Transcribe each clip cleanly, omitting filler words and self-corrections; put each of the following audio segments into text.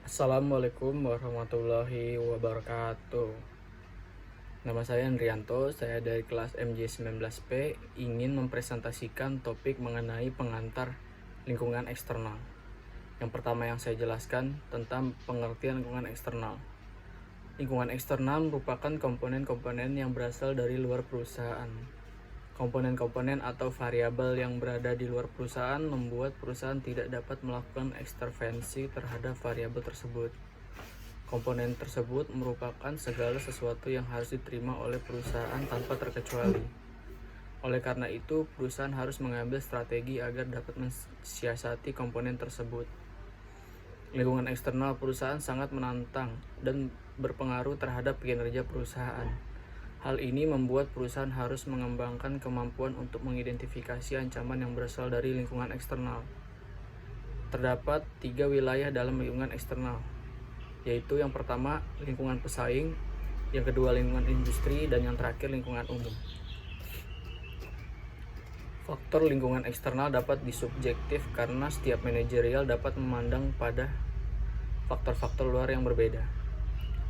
Assalamualaikum warahmatullahi wabarakatuh. Nama saya Andrianto, saya dari kelas MJ19P ingin mempresentasikan topik mengenai pengantar lingkungan eksternal. Yang pertama yang saya jelaskan tentang pengertian lingkungan eksternal. Lingkungan eksternal merupakan komponen-komponen yang berasal dari luar perusahaan. Komponen-komponen atau variabel yang berada di luar perusahaan membuat perusahaan tidak dapat melakukan intervensi terhadap variabel tersebut. Komponen tersebut merupakan segala sesuatu yang harus diterima oleh perusahaan tanpa terkecuali. Oleh karena itu, perusahaan harus mengambil strategi agar dapat mensiasati komponen tersebut. Lingkungan eksternal perusahaan sangat menantang dan berpengaruh terhadap kinerja perusahaan. Hal ini membuat perusahaan harus mengembangkan kemampuan untuk mengidentifikasi ancaman yang berasal dari lingkungan eksternal. Terdapat 3 wilayah dalam lingkungan eksternal, yaitu yang pertama lingkungan pesaing, yang kedua lingkungan industri, dan yang terakhir lingkungan umum. Faktor lingkungan eksternal dapat disubjektif karena setiap manajerial dapat memandang pada faktor-faktor luar yang berbeda.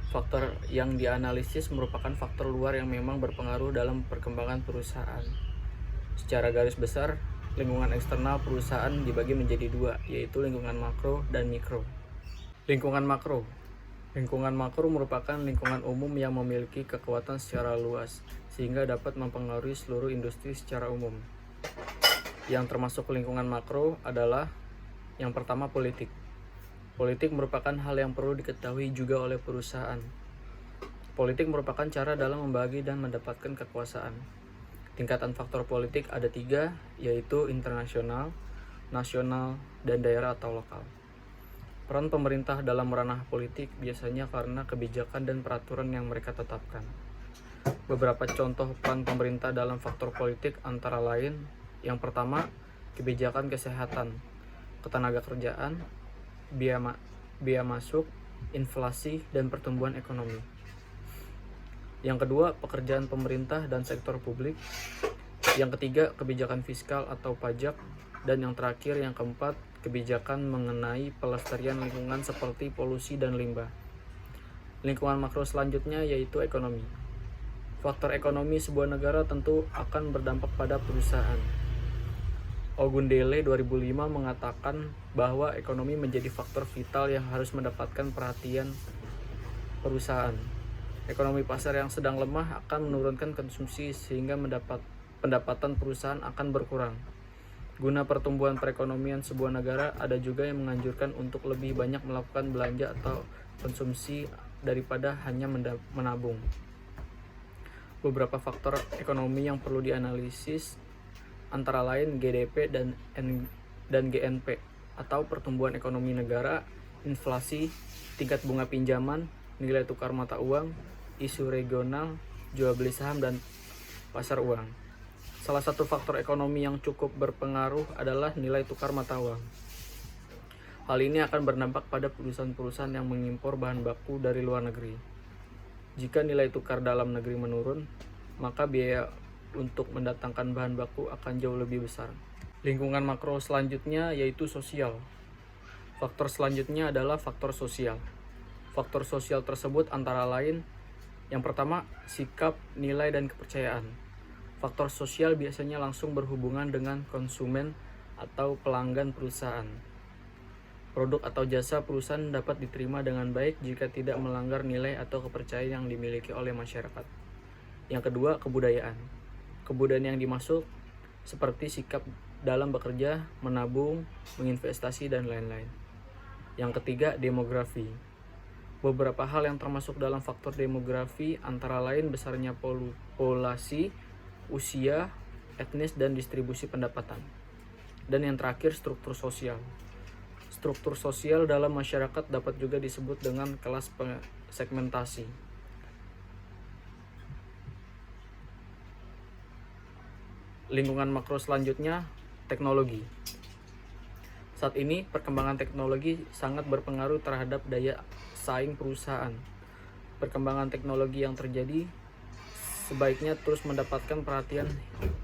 Faktor yang dianalisis merupakan faktor luar yang memang berpengaruh dalam perkembangan perusahaan. Secara garis besar, lingkungan eksternal perusahaan dibagi menjadi dua, yaitu lingkungan makro dan mikro. Lingkungan makro. Lingkungan makro merupakan lingkungan umum yang memiliki kekuatan secara luas, sehingga dapat mempengaruhi seluruh industri secara umum. Yang termasuk lingkungan makro adalah yang pertama politik. Politik merupakan hal yang perlu diketahui juga oleh perusahaan. Politik merupakan cara dalam membagi dan mendapatkan kekuasaan. Tingkatan faktor politik ada 3, yaitu internasional, nasional, dan daerah atau lokal. Peran pemerintah dalam ranah politik biasanya karena kebijakan dan peraturan yang mereka tetapkan. Beberapa contoh peran pemerintah dalam faktor politik antara lain, yang pertama, kebijakan kesehatan, ketenagakerjaan, biaya masuk, inflasi, dan pertumbuhan ekonomi. Yang kedua, pekerjaan pemerintah dan sektor publik. Yang ketiga, kebijakan fiskal atau pajak. Dan yang terakhir, yang keempat, kebijakan mengenai pelestarian lingkungan seperti polusi dan limbah. Lingkungan makro selanjutnya yaitu ekonomi. Faktor ekonomi sebuah negara tentu akan berdampak pada perusahaan. Ogundele 2005 mengatakan bahwa ekonomi menjadi faktor vital yang harus mendapatkan perhatian perusahaan. Ekonomi pasar yang sedang lemah akan menurunkan konsumsi sehingga pendapatan perusahaan akan berkurang. Guna pertumbuhan perekonomian sebuah negara, ada juga yang menganjurkan untuk lebih banyak melakukan belanja atau konsumsi daripada hanya menabung. Beberapa faktor ekonomi yang perlu dianalisis antara lain GDP dan GNP atau pertumbuhan ekonomi negara, inflasi, tingkat bunga pinjaman, nilai tukar mata uang, isu regional, jual beli saham, dan pasar uang. Salah satu faktor ekonomi yang cukup berpengaruh adalah nilai tukar mata uang. Hal ini akan berdampak pada perusahaan-perusahaan yang mengimpor bahan baku dari luar negeri. Jika nilai tukar dalam negeri menurun, maka biaya untuk mendatangkan bahan baku akan jauh lebih besar. Lingkungan makro selanjutnya yaitu sosial. Faktor selanjutnya adalah faktor sosial. Faktor sosial tersebut antara lain, yang pertama, sikap, nilai, dan kepercayaan. Faktor sosial biasanya langsung berhubungan dengan konsumen atau pelanggan perusahaan. Produk atau jasa perusahaan dapat diterima dengan baik jika tidak melanggar nilai atau kepercayaan yang dimiliki oleh masyarakat. Yang kedua, kebudayaan. Kebudayaan yang dimaksud seperti sikap dalam bekerja, menabung, menginvestasi, dan lain-lain. Yang ketiga, demografi. Beberapa hal yang termasuk dalam faktor demografi antara lain besarnya populasi, usia, etnis, dan distribusi pendapatan. Dan yang terakhir, struktur sosial. Struktur sosial dalam masyarakat dapat juga disebut dengan kelas segmentasi. Lingkungan makro selanjutnya, teknologi. Saat ini, perkembangan teknologi sangat berpengaruh terhadap daya saing perusahaan. Perkembangan teknologi yang terjadi sebaiknya terus mendapatkan perhatian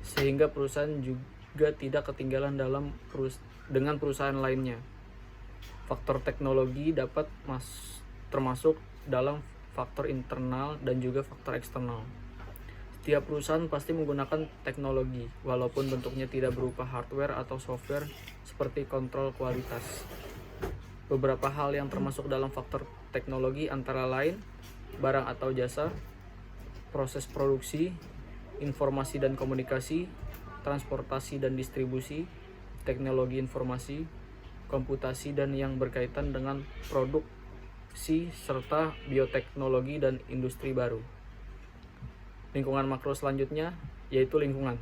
sehingga perusahaan juga tidak ketinggalan dengan perusahaan lainnya. Faktor teknologi dapat termasuk dalam faktor internal dan juga faktor eksternal. Setiap perusahaan pasti menggunakan teknologi, walaupun bentuknya tidak berupa hardware atau software seperti kontrol kualitas. Beberapa hal yang termasuk dalam faktor teknologi antara lain barang atau jasa, proses produksi, informasi dan komunikasi, transportasi dan distribusi, teknologi informasi, komputasi dan yang berkaitan dengan produksi, serta bioteknologi dan industri baru. Lingkungan makro selanjutnya yaitu lingkungan.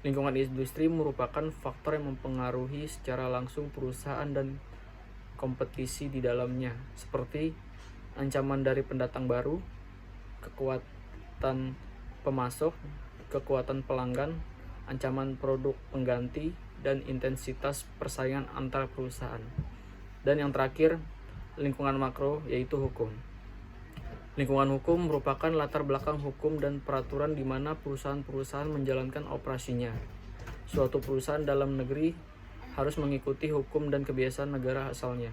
Lingkungan industri merupakan faktor yang mempengaruhi secara langsung perusahaan dan kompetisi di dalamnya, seperti ancaman dari pendatang baru, kekuatan pemasok, kekuatan pelanggan, ancaman produk pengganti, dan intensitas persaingan antar perusahaan. Dan yang terakhir, lingkungan makro yaitu hukum. Lingkungan hukum merupakan latar belakang hukum dan peraturan di mana perusahaan-perusahaan menjalankan operasinya. Suatu perusahaan dalam negeri harus mengikuti hukum dan kebiasaan negara asalnya.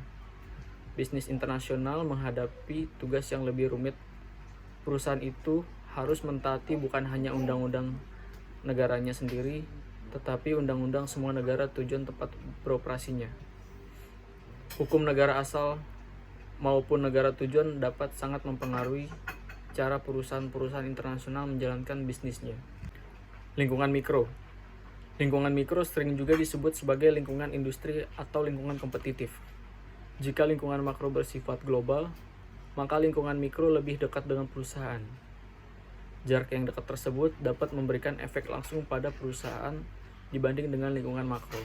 Bisnis internasional menghadapi tugas yang lebih rumit. Perusahaan itu harus mentaati bukan hanya undang-undang negaranya sendiri, tetapi undang-undang semua negara tujuan tempat beroperasinya. Hukum negara asal maupun negara tujuan dapat sangat mempengaruhi cara perusahaan-perusahaan internasional menjalankan bisnisnya. Lingkungan mikro. Lingkungan mikro sering juga disebut sebagai lingkungan industri atau lingkungan kompetitif. Jika lingkungan makro bersifat global, maka lingkungan mikro lebih dekat dengan perusahaan. Jarak yang dekat tersebut dapat memberikan efek langsung pada perusahaan dibanding dengan lingkungan makro.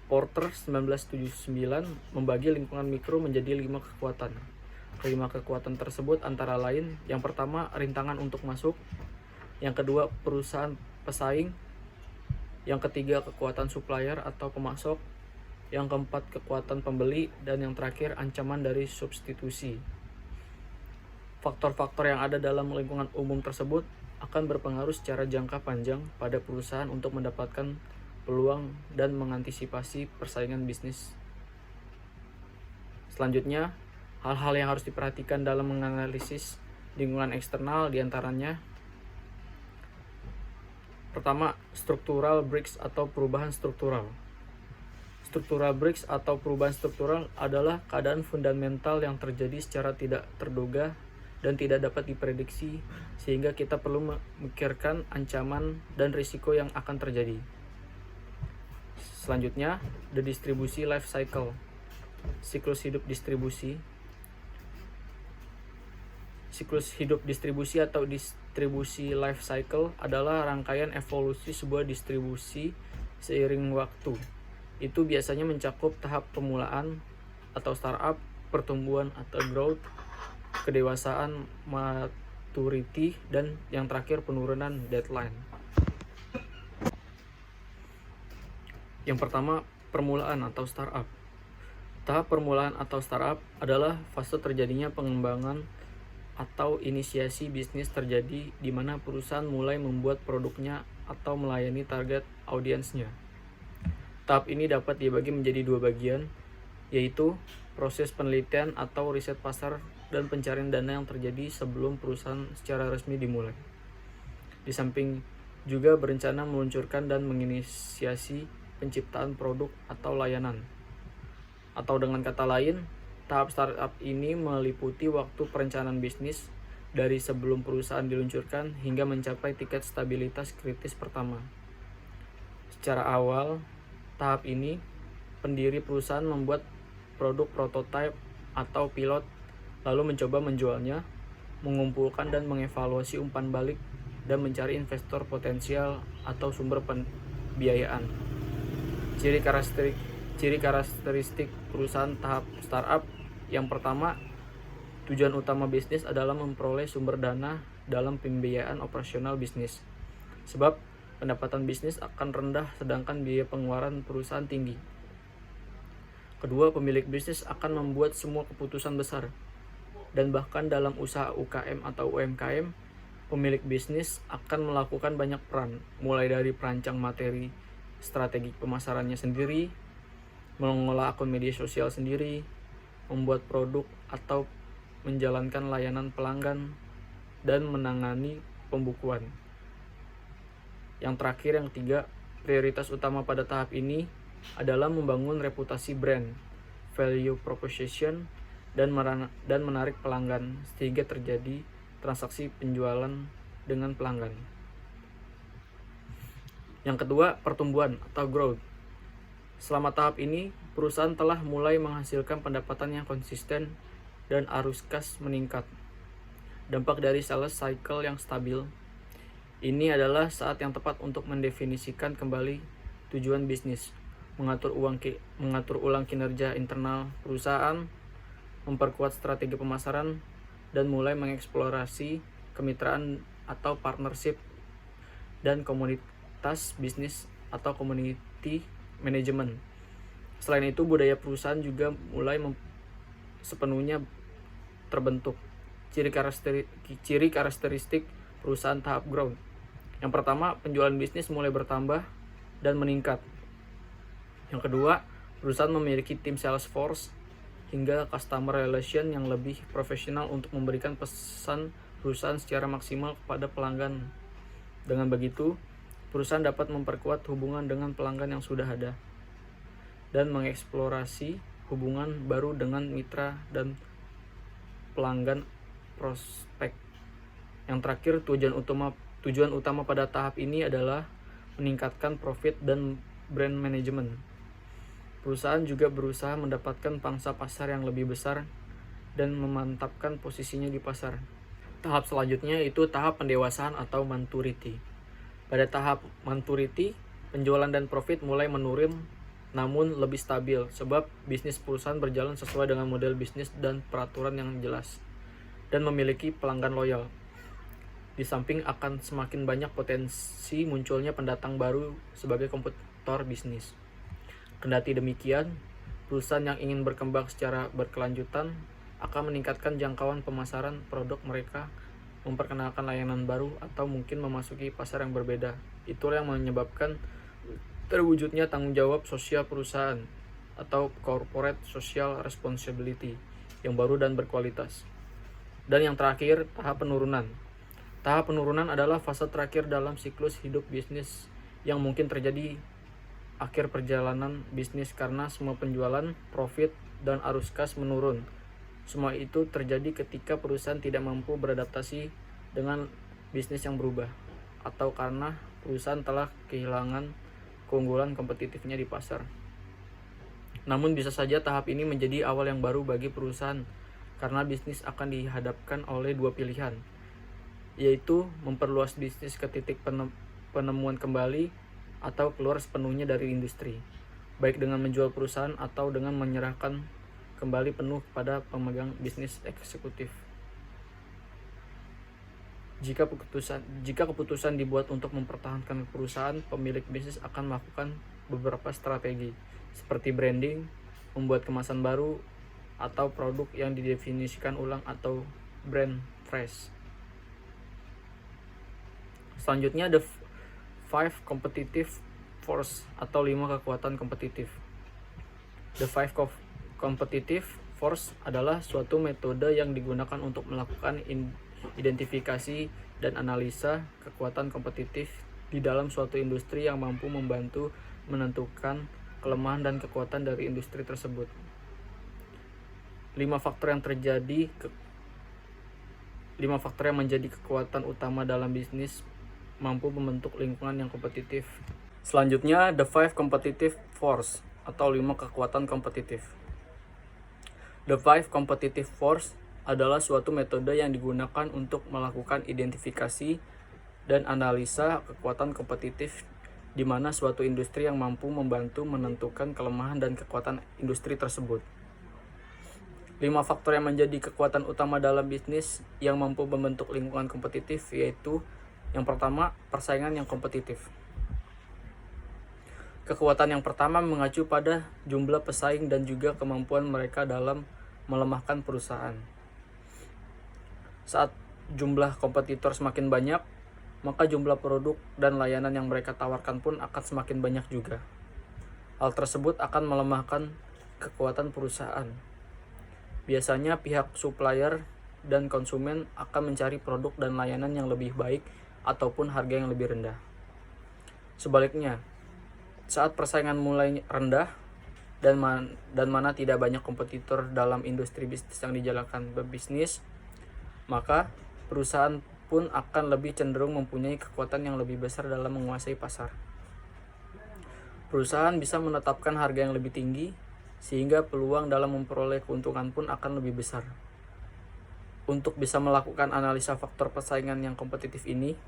Porter 1979 membagi lingkungan mikro menjadi 5 kekuatan. Kelima kekuatan tersebut antara lain, yang pertama rintangan untuk masuk, yang kedua perusahaan pesaing, yang ketiga kekuatan supplier atau pemasok, yang keempat kekuatan pembeli, dan yang terakhir ancaman dari substitusi. Faktor-faktor yang ada dalam lingkungan umum tersebut akan berpengaruh secara jangka panjang pada perusahaan untuk mendapatkan peluang dan mengantisipasi persaingan bisnis. Selanjutnya, hal-hal yang harus diperhatikan dalam menganalisis lingkungan eksternal diantaranya: pertama, struktural breaks atau perubahan struktural. Struktural breaks atau perubahan struktural adalah keadaan fundamental yang terjadi secara tidak terduga dan tidak dapat diprediksi, sehingga kita perlu memikirkan ancaman dan risiko yang akan terjadi. Selanjutnya, the distribution life cycle. Siklus hidup distribusi. Siklus hidup distribusi atau distribusi life cycle adalah rangkaian evolusi sebuah distribusi seiring waktu. Itu biasanya mencakup tahap pemulaan atau startup, pertumbuhan atau growth, kedewasaan, maturity, dan yang terakhir penurunan deadline. Yang pertama, permulaan atau startup. Tahap permulaan atau startup adalah fase terjadinya pengembangan atau inisiasi bisnis terjadi di mana perusahaan mulai membuat produknya atau melayani target audiensnya. Tahap ini dapat dibagi menjadi 2 bagian, yaitu proses penelitian atau riset pasar dan pencarian dana yang terjadi sebelum perusahaan secara resmi dimulai. Di samping juga berencana meluncurkan dan menginisiasi penciptaan produk atau layanan. Atau dengan kata lain, tahap startup ini meliputi waktu perencanaan bisnis dari sebelum perusahaan diluncurkan hingga mencapai tingkat stabilitas kritis pertama. Secara awal, tahap ini, pendiri perusahaan membuat produk prototipe atau pilot, lalu mencoba menjualnya, mengumpulkan dan mengevaluasi umpan balik, dan mencari investor potensial atau sumber pembiayaan. Ciri karakteristik perusahaan tahap startup: yang pertama, tujuan utama bisnis adalah memperoleh sumber dana dalam pembiayaan operasional bisnis. Sebab pendapatan bisnis akan rendah sedangkan biaya pengeluaran perusahaan tinggi. Kedua, pemilik bisnis akan membuat semua keputusan besar. Dan bahkan dalam usaha UKM atau UMKM, pemilik bisnis akan melakukan banyak peran, mulai dari perancang materi, strategi pemasarannya sendiri, mengelola akun media sosial sendiri, membuat produk atau menjalankan layanan pelanggan, dan menangani pembukuan. Yang terakhir, yang ketiga, prioritas utama pada tahap ini adalah membangun reputasi brand, value proposition, dan menarik pelanggan sehingga terjadi transaksi penjualan dengan pelanggan. Yang kedua, pertumbuhan atau growth. Selama tahap ini, perusahaan telah mulai menghasilkan pendapatan yang konsisten dan arus kas meningkat. Dampak dari sales cycle yang stabil. Ini adalah saat yang tepat untuk mendefinisikan kembali tujuan bisnis, mengatur ulang kinerja internal perusahaan, memperkuat strategi pemasaran, dan mulai mengeksplorasi kemitraan atau partnership dan komunitas bisnis atau community management. Selain itu, budaya perusahaan juga mulai sepenuhnya terbentuk. Ciri karakteristik perusahaan tahap growth. Yang pertama, penjualan bisnis mulai bertambah dan meningkat. Yang kedua, perusahaan memiliki tim sales force hingga customer relation yang lebih profesional untuk memberikan pesan perusahaan secara maksimal kepada pelanggan. Dengan begitu, perusahaan dapat memperkuat hubungan dengan pelanggan yang sudah ada dan mengeksplorasi hubungan baru dengan mitra dan pelanggan prospek. Yang terakhir, tujuan utama pada tahap ini adalah meningkatkan profit dan brand management. Perusahaan juga berusaha mendapatkan pangsa pasar yang lebih besar dan memantapkan posisinya di pasar. Tahap selanjutnya itu tahap pendewasaan atau maturity. Pada tahap maturity, penjualan dan profit mulai menurun namun lebih stabil sebab bisnis perusahaan berjalan sesuai dengan model bisnis dan peraturan yang jelas dan memiliki pelanggan loyal. Di samping akan semakin banyak potensi munculnya pendatang baru sebagai kompetitor bisnis. Kendati demikian, perusahaan yang ingin berkembang secara berkelanjutan akan meningkatkan jangkauan pemasaran produk mereka, memperkenalkan layanan baru, atau mungkin memasuki pasar yang berbeda. Itulah yang menyebabkan terwujudnya tanggung jawab sosial perusahaan atau corporate social responsibility yang baru dan berkualitas. Dan yang terakhir, tahap penurunan. Tahap penurunan adalah fase terakhir dalam siklus hidup bisnis yang mungkin terjadi akhir perjalanan bisnis karena semua penjualan, profit, dan arus kas menurun. Semua itu terjadi ketika perusahaan tidak mampu beradaptasi dengan bisnis yang berubah atau karena perusahaan telah kehilangan keunggulan kompetitifnya di pasar. Namun bisa saja tahap ini menjadi awal yang baru bagi perusahaan karena bisnis akan dihadapkan oleh dua pilihan, yaitu memperluas bisnis ke titik penemuan kembali atau keluar sepenuhnya dari industri, baik dengan menjual perusahaan atau dengan menyerahkan kembali penuh kepada pemegang bisnis eksekutif. Jika keputusan dibuat untuk mempertahankan perusahaan, pemilik bisnis akan melakukan beberapa strategi, seperti branding, membuat kemasan baru, atau produk yang didefinisikan ulang atau brand fresh. Selanjutnya, the 5 competitive force atau 5 kekuatan kompetitif. The 5 competitive force adalah suatu metode yang digunakan untuk melakukan identifikasi dan analisa kekuatan kompetitif di dalam suatu industri yang mampu membantu menentukan kelemahan dan kekuatan dari industri tersebut. 5 faktor yang menjadi kekuatan utama dalam bisnis mampu membentuk lingkungan yang kompetitif. Selanjutnya, the 5 competitive force atau 5 kekuatan kompetitif. The 5 competitive force adalah suatu metode yang digunakan untuk melakukan identifikasi dan analisa kekuatan kompetitif di mana suatu industri yang mampu membantu menentukan kelemahan dan kekuatan industri tersebut. 5 faktor yang menjadi kekuatan utama dalam bisnis yang mampu membentuk lingkungan kompetitif yaitu yang pertama, persaingan yang kompetitif. Kekuatan yang pertama mengacu pada jumlah pesaing dan juga kemampuan mereka dalam melemahkan perusahaan. Saat jumlah kompetitor semakin banyak, maka jumlah produk dan layanan yang mereka tawarkan pun akan semakin banyak juga. Hal tersebut akan melemahkan kekuatan perusahaan. Biasanya pihak supplier dan konsumen akan mencari produk dan layanan yang lebih baik ataupun harga yang lebih rendah. Sebaliknya, saat persaingan mulai rendah dan mana tidak banyak kompetitor dalam industri bisnis yang dijalankan berbisnis, maka perusahaan pun akan lebih cenderung mempunyai kekuatan yang lebih besar dalam menguasai pasar. Perusahaan bisa menetapkan harga yang lebih tinggi, sehingga peluang dalam memperoleh keuntungan pun akan lebih besar. Untuk bisa melakukan analisa faktor persaingan yang kompetitif ini,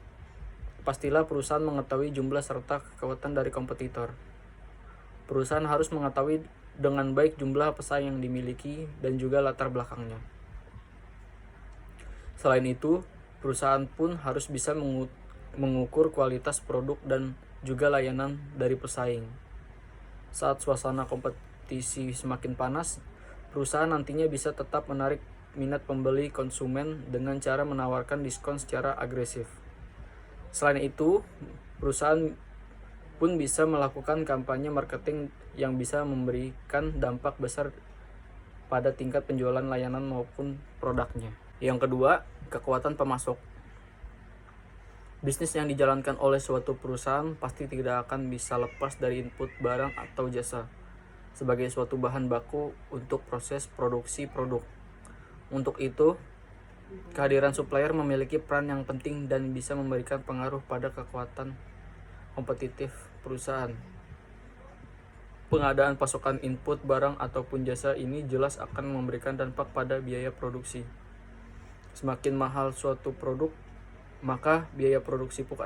pastilah perusahaan mengetahui jumlah serta kekuatan dari kompetitor. Perusahaan harus mengetahui dengan baik jumlah pesaing yang dimiliki dan juga latar belakangnya. Selain itu, perusahaan pun harus bisa mengukur kualitas produk dan juga layanan dari pesaing. Saat suasana kompetisi semakin panas, perusahaan nantinya bisa tetap menarik minat pembeli konsumen dengan cara menawarkan diskon secara agresif. Selain itu, perusahaan pun bisa melakukan kampanye marketing yang bisa memberikan dampak besar pada tingkat penjualan layanan maupun produknya. Yang kedua, kekuatan pemasok. Bisnis yang dijalankan oleh suatu perusahaan pasti tidak akan bisa lepas dari input barang atau jasa sebagai suatu bahan baku untuk proses produksi produk. Untuk itu, kehadiran supplier memiliki peran yang penting dan bisa memberikan pengaruh pada kekuatan kompetitif perusahaan. Pengadaan pasokan input barang ataupun jasa ini jelas akan memberikan dampak pada biaya produksi. Semakin mahal suatu produk, maka biaya produksi pun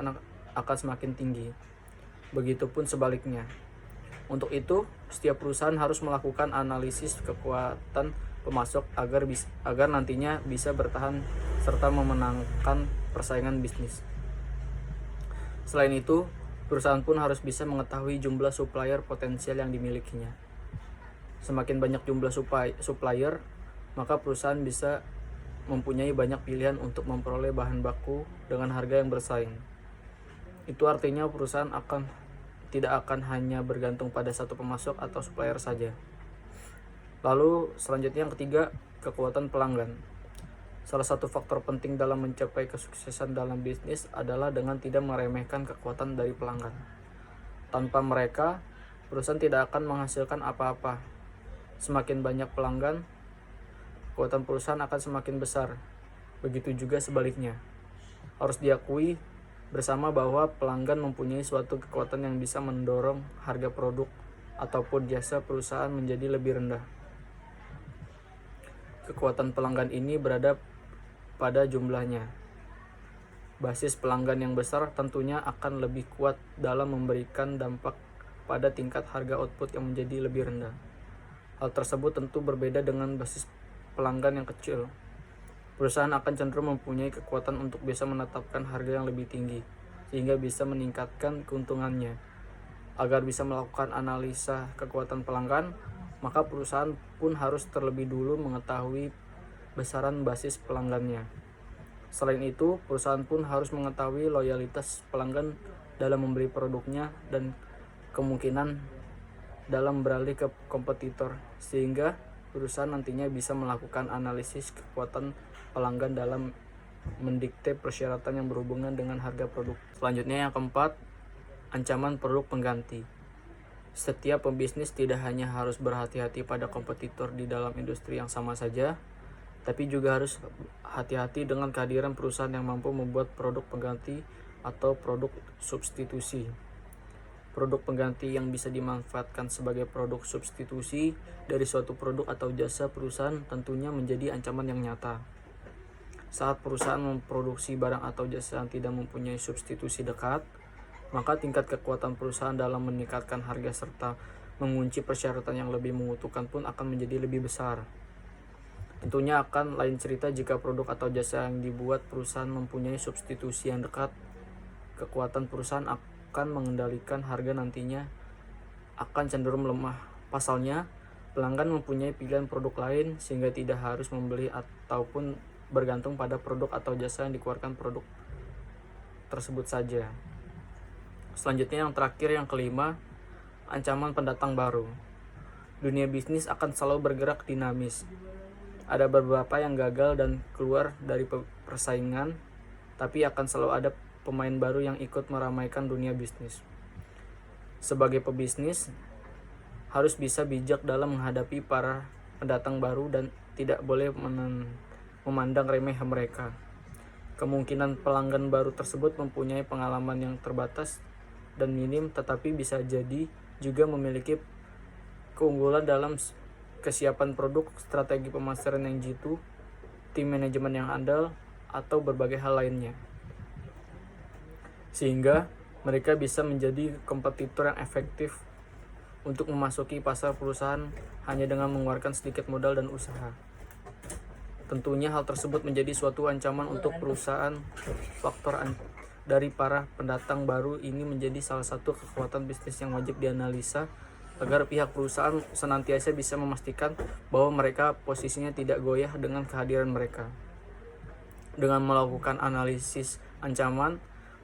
akan semakin tinggi. Begitupun sebaliknya. Untuk itu, setiap perusahaan harus melakukan analisis kekuatan pemasok agar nantinya bisa bertahan serta memenangkan persaingan bisnis. Selain itu, perusahaan pun harus bisa mengetahui jumlah supplier potensial yang dimilikinya. Semakin banyak jumlah supplier, maka perusahaan bisa mempunyai banyak pilihan untuk memperoleh bahan baku dengan harga yang bersaing. Itu artinya perusahaan tidak akan hanya bergantung pada satu pemasok atau supplier saja. Lalu selanjutnya yang ketiga, kekuatan pelanggan. Salah satu faktor penting dalam mencapai kesuksesan dalam bisnis adalah dengan tidak meremehkan kekuatan dari pelanggan. Tanpa mereka, perusahaan tidak akan menghasilkan apa-apa. Semakin banyak pelanggan, kekuatan perusahaan akan semakin besar. Begitu juga sebaliknya. Harus diakui bersama bahwa pelanggan mempunyai suatu kekuatan yang bisa mendorong harga produk ataupun jasa perusahaan menjadi lebih rendah. Kekuatan pelanggan ini berada pada jumlahnya. Basis pelanggan yang besar tentunya akan lebih kuat dalam memberikan dampak pada tingkat harga output yang menjadi lebih rendah. Hal tersebut tentu berbeda dengan basis pelanggan yang kecil. Perusahaan akan cenderung mempunyai kekuatan untuk bisa menetapkan harga yang lebih tinggi, sehingga bisa meningkatkan keuntungannya. Agar bisa melakukan analisa kekuatan pelanggan, maka perusahaan pun harus terlebih dulu mengetahui besaran basis pelanggannya. Selain itu, perusahaan pun harus mengetahui loyalitas pelanggan dalam membeli produknya dan kemungkinan dalam beralih ke kompetitor, sehingga perusahaan nantinya bisa melakukan analisis kekuatan pelanggan dalam mendikte persyaratan yang berhubungan dengan harga produk. Selanjutnya yang keempat, ancaman produk pengganti. Setiap pembisnis tidak hanya harus berhati-hati pada kompetitor di dalam industri yang sama saja, tapi juga harus hati-hati dengan kehadiran perusahaan yang mampu membuat produk pengganti atau produk substitusi. Produk pengganti yang bisa dimanfaatkan sebagai produk substitusi dari suatu produk atau jasa perusahaan tentunya menjadi ancaman yang nyata. Saat perusahaan memproduksi barang atau jasa yang tidak mempunyai substitusi dekat, maka tingkat kekuatan perusahaan dalam meningkatkan harga serta mengunci persyaratan yang lebih menguntungkan pun akan menjadi lebih besar. Tentunya akan lain cerita jika produk atau jasa yang dibuat perusahaan mempunyai substitusi yang dekat. Kekuatan perusahaan akan mengendalikan harga nantinya akan cenderung lemah. Pasalnya, pelanggan mempunyai pilihan produk lain sehingga tidak harus membeli ataupun bergantung pada produk atau jasa yang dikeluarkan produk tersebut saja. Selanjutnya yang terakhir, yang kelima, ancaman pendatang baru. Dunia bisnis akan selalu bergerak dinamis. Ada beberapa yang gagal dan keluar dari persaingan, tapi akan selalu ada pemain baru yang ikut meramaikan dunia bisnis. Sebagai pebisnis, harus bisa bijak dalam menghadapi para pendatang baru dan tidak boleh memandang remeh mereka. Kemungkinan pelanggan baru tersebut mempunyai pengalaman yang terbatas dan minim, tetapi bisa jadi juga memiliki keunggulan dalam kesiapan produk, strategi pemasaran yang jitu, tim manajemen yang andal, atau berbagai hal lainnya. Sehingga mereka bisa menjadi kompetitor yang efektif untuk memasuki pasar perusahaan hanya dengan mengeluarkan sedikit modal dan usaha. Tentunya hal tersebut menjadi suatu ancaman untuk perusahaan. Faktor dari para pendatang baru ini menjadi salah satu kekuatan bisnis yang wajib dianalisa agar pihak perusahaan senantiasa bisa memastikan bahwa mereka posisinya tidak goyah dengan kehadiran mereka. Dengan melakukan analisis ancaman,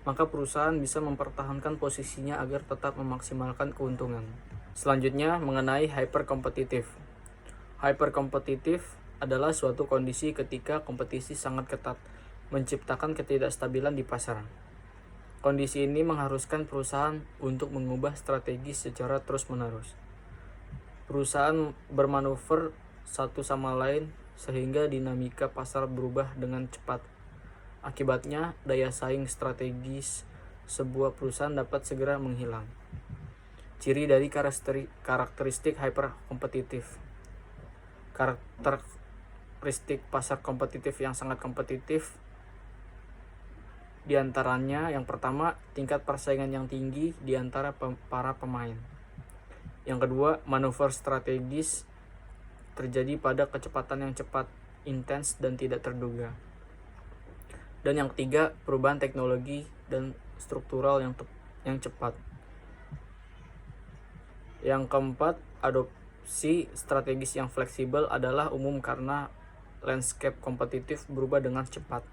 maka perusahaan bisa mempertahankan posisinya agar tetap memaksimalkan keuntungan. Selanjutnya mengenai hyperkompetitif. Hyperkompetitif adalah suatu kondisi ketika kompetisi sangat ketat, menciptakan ketidakstabilan di pasar. Kondisi ini mengharuskan perusahaan untuk mengubah strategi secara terus-menerus. Perusahaan bermanuver satu sama lain sehingga dinamika pasar berubah dengan cepat. Akibatnya, daya saing strategis sebuah perusahaan dapat segera menghilang. Ciri dari karakteristik hyperkompetitif. Karakteristik pasar kompetitif yang sangat kompetitif di antaranya yang pertama, tingkat persaingan yang tinggi di antara para pemain. Yang kedua, manuver strategis terjadi pada kecepatan yang cepat, intens, dan tidak terduga. Dan yang ketiga, perubahan teknologi dan struktural yang cepat. Yang keempat, adopsi strategis yang fleksibel adalah umum karena landscape kompetitif berubah dengan cepat.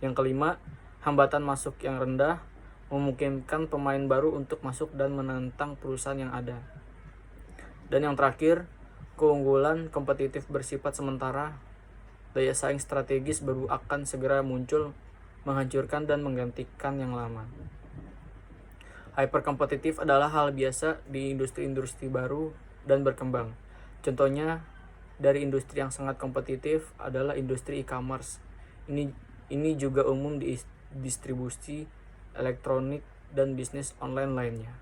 Yang kelima, hambatan masuk yang rendah memungkinkan pemain baru untuk masuk dan menentang perusahaan yang ada. Dan yang terakhir, keunggulan kompetitif bersifat sementara. Daya saing strategis baru akan segera muncul, menghancurkan dan menggantikan yang lama. Hyperkompetitif adalah hal biasa di industri-industri baru dan berkembang. Contohnya dari industri yang sangat kompetitif adalah industri e-commerce. Ini juga umum di distribusi elektronik dan bisnis online lainnya.